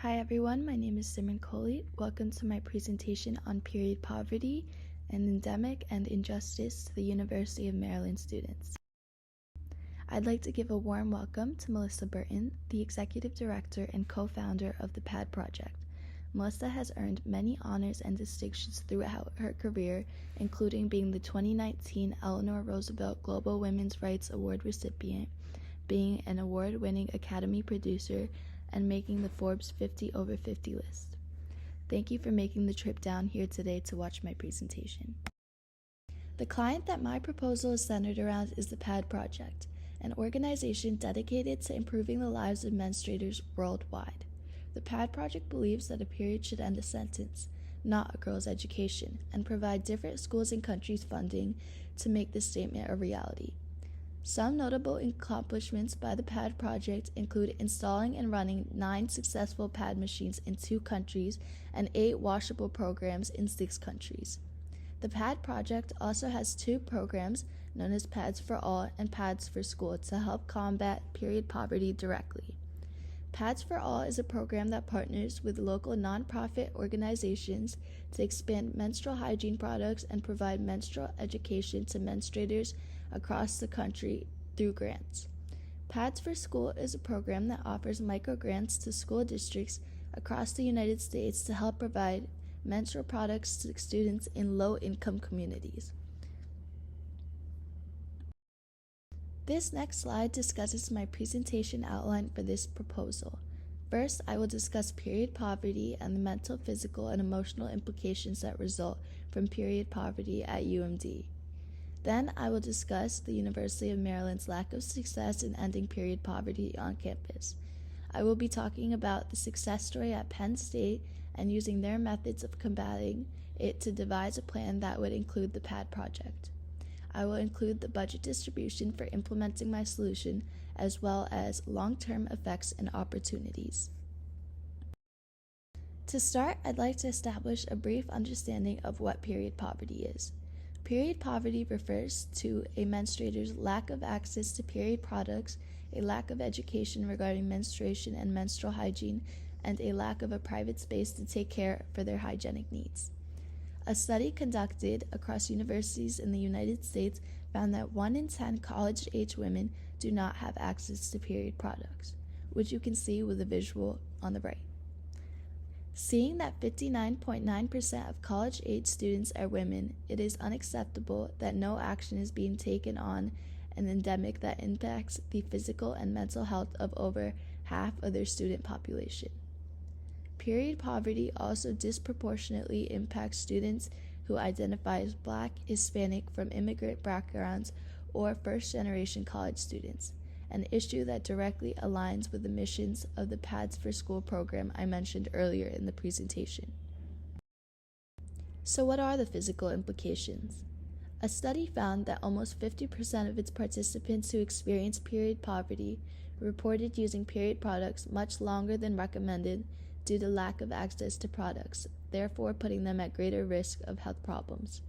Hi everyone, my name is Simran Kohli. Welcome to my presentation on period poverty and endemic and injustice to the University of Maryland students. I'd like to give a warm welcome to Melissa Burton, the Executive Director and co-founder of the PAD Project. Melissa has earned many honors and distinctions throughout her career, including being the 2019 Eleanor Roosevelt Global Women's Rights Award recipient, being an award-winning Academy producer, and making the Forbes 50 over 50 list. Thank you for making the trip down here today to watch my presentation. The client that my proposal is centered around is the PAD Project, an organization dedicated to improving the lives of menstruators worldwide. The PAD Project believes that a period should end a sentence, not a girl's education, and provide different schools and countries funding to make this statement a reality. Some notable accomplishments by the PAD Project include installing and running 9 successful PAD machines in 2 countries and 8 washable programs in 6 countries. The PAD Project also has 2 programs known as Pads for All and Pads for School to help combat period poverty directly. Pads for All is a program that partners with local nonprofit organizations to expand menstrual hygiene products and provide menstrual education to menstruators across the country through grants. Pads for School is a program that offers micro-grants to school districts across the United States to help provide menstrual products to students in low-income communities. This next slide discusses my presentation outline for this proposal. First, I will discuss period poverty and the mental, physical, and emotional implications that result from period poverty at UMD. Then I will discuss the University of Maryland's lack of success in ending period poverty on campus. I will be talking about the success story at Penn State and using their methods of combating it to devise a plan that would include the PAD Project. I will include the budget distribution for implementing my solution, as well as long-term effects and opportunities. To start, I'd like to establish a brief understanding of what period poverty is. Period poverty refers to a menstruator's lack of access to period products, a lack of education regarding menstruation and menstrual hygiene, and a lack of a private space to take care for their hygienic needs. A study conducted across universities in the United States found that 1 in 10 college-age women do not have access to period products, which you can see with the visual on the right. Seeing that 59.9% of college-age students are women, it is unacceptable that no action is being taken on an endemic that impacts the physical and mental health of over half of their student population. Period poverty also disproportionately impacts students who identify as Black, Hispanic, from immigrant backgrounds, or first-generation college students, an issue that directly aligns with the missions of the Pads for School program I mentioned earlier in the presentation. So what are the physical implications? A study found that almost 50% of its participants who experienced period poverty reported using period products much longer than recommended due to lack of access to products, therefore putting them at greater risk of health problems.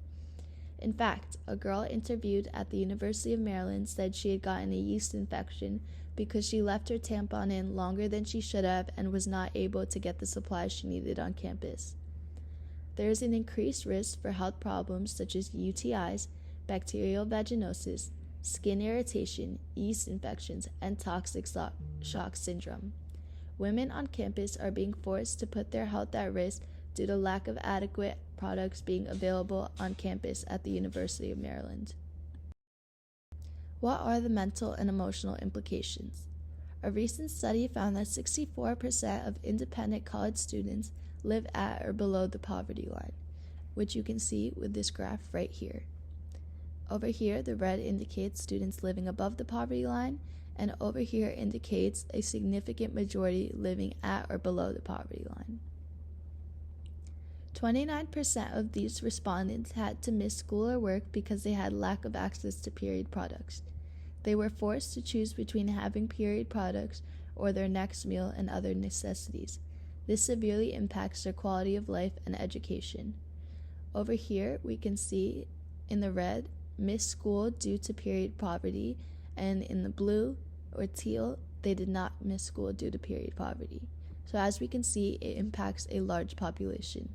In fact, a girl interviewed at the University of Maryland said she had gotten a yeast infection because she left her tampon in longer than she should have and was not able to get the supplies she needed on campus. There is an increased risk for health problems such as UTIs, bacterial vaginosis, skin irritation, yeast infections, and toxic shock syndrome. Women on campus are being forced to put their health at risk due to lack of adequate products being available on campus at the University of Maryland. What are the mental and emotional implications? A recent study found that 64% of independent college students live at or below the poverty line, which you can see with this graph right here. Over here, the red indicates students living above the poverty line, and over here indicates a significant majority living at or below the poverty line. 29% of these respondents had to miss school or work because they had lack of access to period products. They were forced to choose between having period products or their next meal and other necessities. This severely impacts their quality of life and education. Over here, we can see in the red, missed school due to period poverty, and in the blue or teal, they did not miss school due to period poverty. So as we can see, it impacts a large population.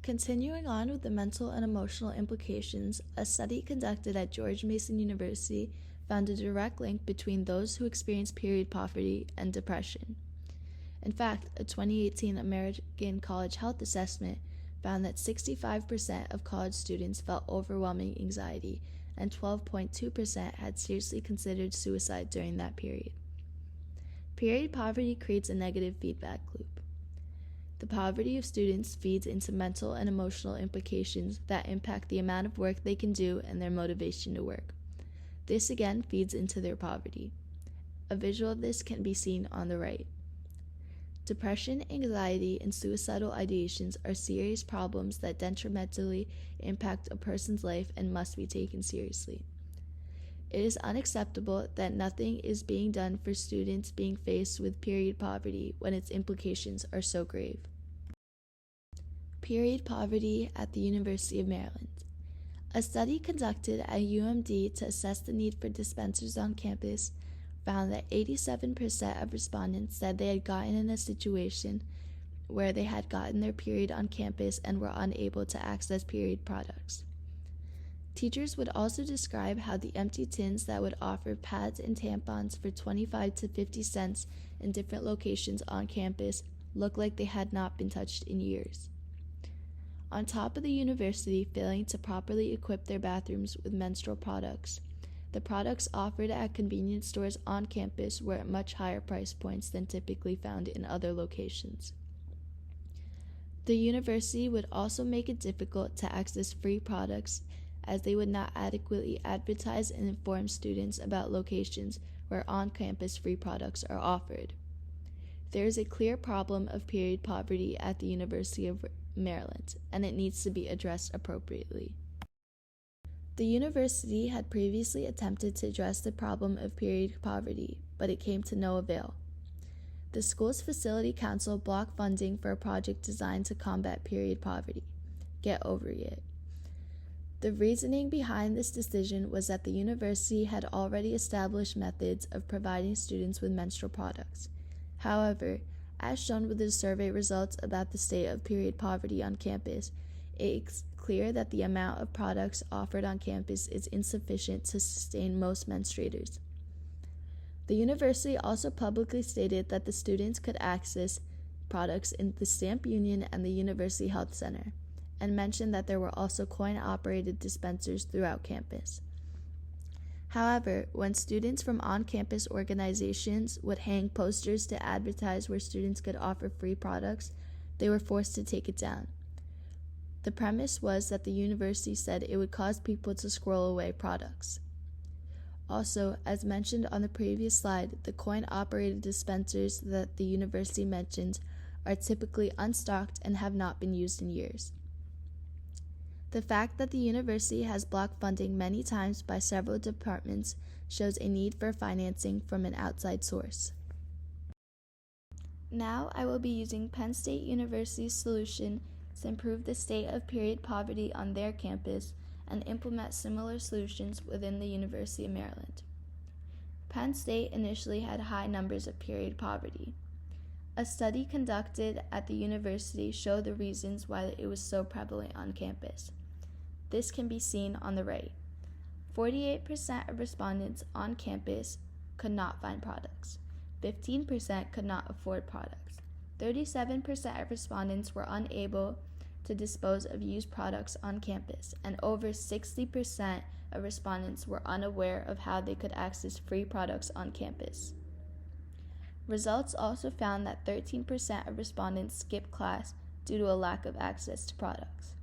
Continuing on with the mental and emotional implications, a study conducted at George Mason University found a direct link between those who experience period poverty and depression. In fact, a 2018 American College Health Assessment found that 65% of college students felt overwhelming anxiety, and 12.2% had seriously considered suicide during that period. Period poverty creates a negative feedback loop. The poverty of students feeds into mental and emotional implications that impact the amount of work they can do and their motivation to work. This again feeds into their poverty. A visual of this can be seen on the right. Depression, anxiety, and suicidal ideations are serious problems that detrimentally impact a person's life and must be taken seriously. It is unacceptable that nothing is being done for students being faced with period poverty when its implications are so grave. Period poverty at the University of Maryland. A study conducted at UMD to assess the need for dispensers on campus found that 87% of respondents said they had gotten in a situation where they had gotten their period on campus and were unable to access period products. Teachers would also describe how the empty tins that would offer pads and tampons for 25 to 50 cents in different locations on campus looked like they had not been touched in years. On top of the university failing to properly equip their bathrooms with menstrual products, the products offered at convenience stores on campus were at much higher price points than typically found in other locations. The university would also make it difficult to access free products as they would not adequately advertise and inform students about locations where on-campus free products are offered. There is a clear problem of period poverty at the University of Maryland, and it needs to be addressed appropriately. The university had previously attempted to address the problem of period poverty, but it came to no avail. The school's facility council blocked funding for a project designed to combat period poverty. Get over it. The reasoning behind this decision was that the university had already established methods of providing students with menstrual products. However, as shown with the survey results about the state of period poverty on campus, it's clear that the amount of products offered on campus is insufficient to sustain most menstruators. The university also publicly stated that the students could access products in the Stamp Union and the University Health Center, and mentioned that there were also coin-operated dispensers throughout campus. However, when students from on-campus organizations would hang posters to advertise where students could offer free products, they were forced to take it down. The premise was that the university said it would cause people to scroll away products. Also, as mentioned on the previous slide, the coin-operated dispensers that the university mentioned are typically unstocked and have not been used in years. The fact that the university has blocked funding many times by several departments shows a need for financing from an outside source. Now I will be using Penn State University's solution to improve the state of period poverty on their campus and implement similar solutions within the University of Maryland. Penn State initially had high numbers of period poverty. A study conducted at the university showed the reasons why it was so prevalent on campus. This can be seen on the right. 48% of respondents on campus could not find products. 15% could not afford products. 37% of respondents were unable to dispose of used products on campus, and over 60% of respondents were unaware of how they could access free products on campus. Results also found that 13% of respondents skipped class due to a lack of access to products.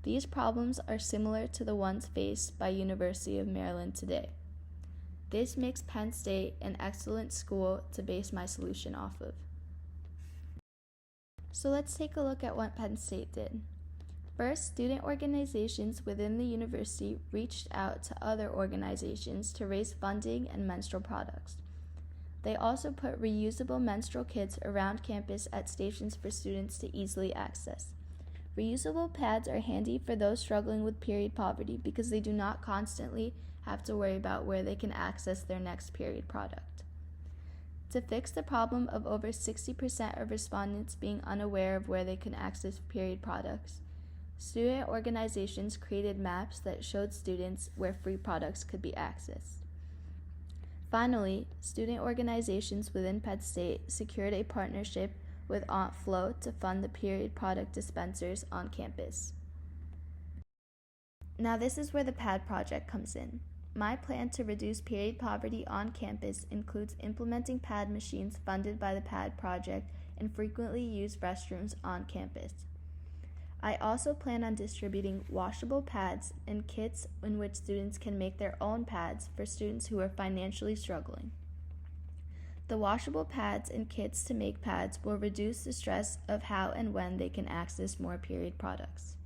These problems are similar to the ones faced by University of Maryland today. This makes Penn State an excellent school to base my solution off of. So let's take a look at what Penn State did. First, student organizations within the university reached out to other organizations to raise funding and menstrual products. They also put reusable menstrual kits around campus at stations for students to easily access. Reusable pads are handy for those struggling with period poverty because they do not constantly have to worry about where they can access their next period product. To fix the problem of over 60% of respondents being unaware of where they can access period products, student organizations created maps that showed students where free products could be accessed. Finally, student organizations within Penn State secured a partnership with Aunt Flo to fund the period product dispensers on campus. Now this is where the PAD project comes in. My plan to reduce period poverty on campus includes implementing PAD machines funded by the PAD project and frequently used restrooms on campus. I also plan on distributing washable pads and kits in which students can make their own pads for students who are financially struggling. The washable pads and kits to make pads will reduce the stress of how and when they can access more period products.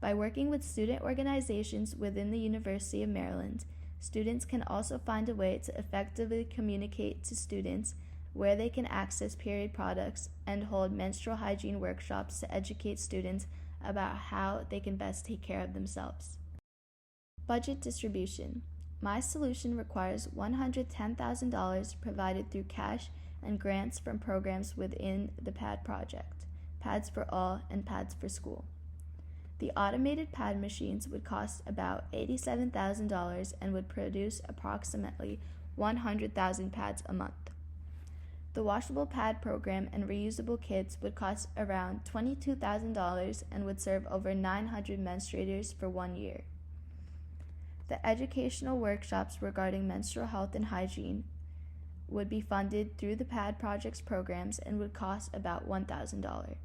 By working with student organizations within the University of Maryland, students can also find a way to effectively communicate to students where they can access period products and hold menstrual hygiene workshops to educate students about how they can best take care of themselves. Budget distribution. My solution requires $110,000 provided through cash and grants from programs within the PAD project, Pads for All and Pads for School. The automated pad machines would cost about $87,000 and would produce approximately 100,000 pads a month. The washable pad program and reusable kits would cost around $22,000 and would serve over 900 menstruators for 1 year. The educational workshops regarding menstrual health and hygiene would be funded through the PAD project's programs and would cost about $1,000.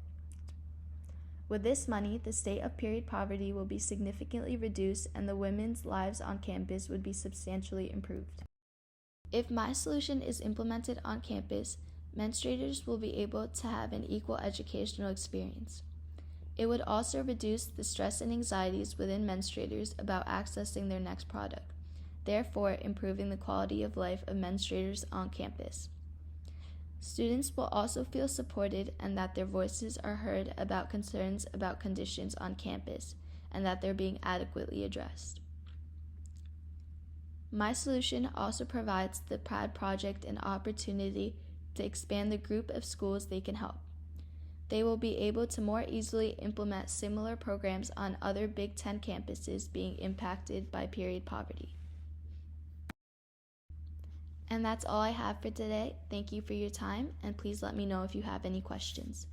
With this money, the state of period poverty will be significantly reduced and the women's lives on campus would be substantially improved. If my solution is implemented on campus, menstruators will be able to have an equal educational experience. It would also reduce the stress and anxieties within menstruators about accessing their next product, therefore improving the quality of life of menstruators on campus. Students will also feel supported and that their voices are heard about concerns about conditions on campus and that they're being adequately addressed. My solution also provides the PAD project an opportunity to expand the group of schools they can help. They will be able to more easily implement similar programs on other Big Ten campuses being impacted by period poverty. And that's all I have for today. Thank you for your time, and please let me know if you have any questions.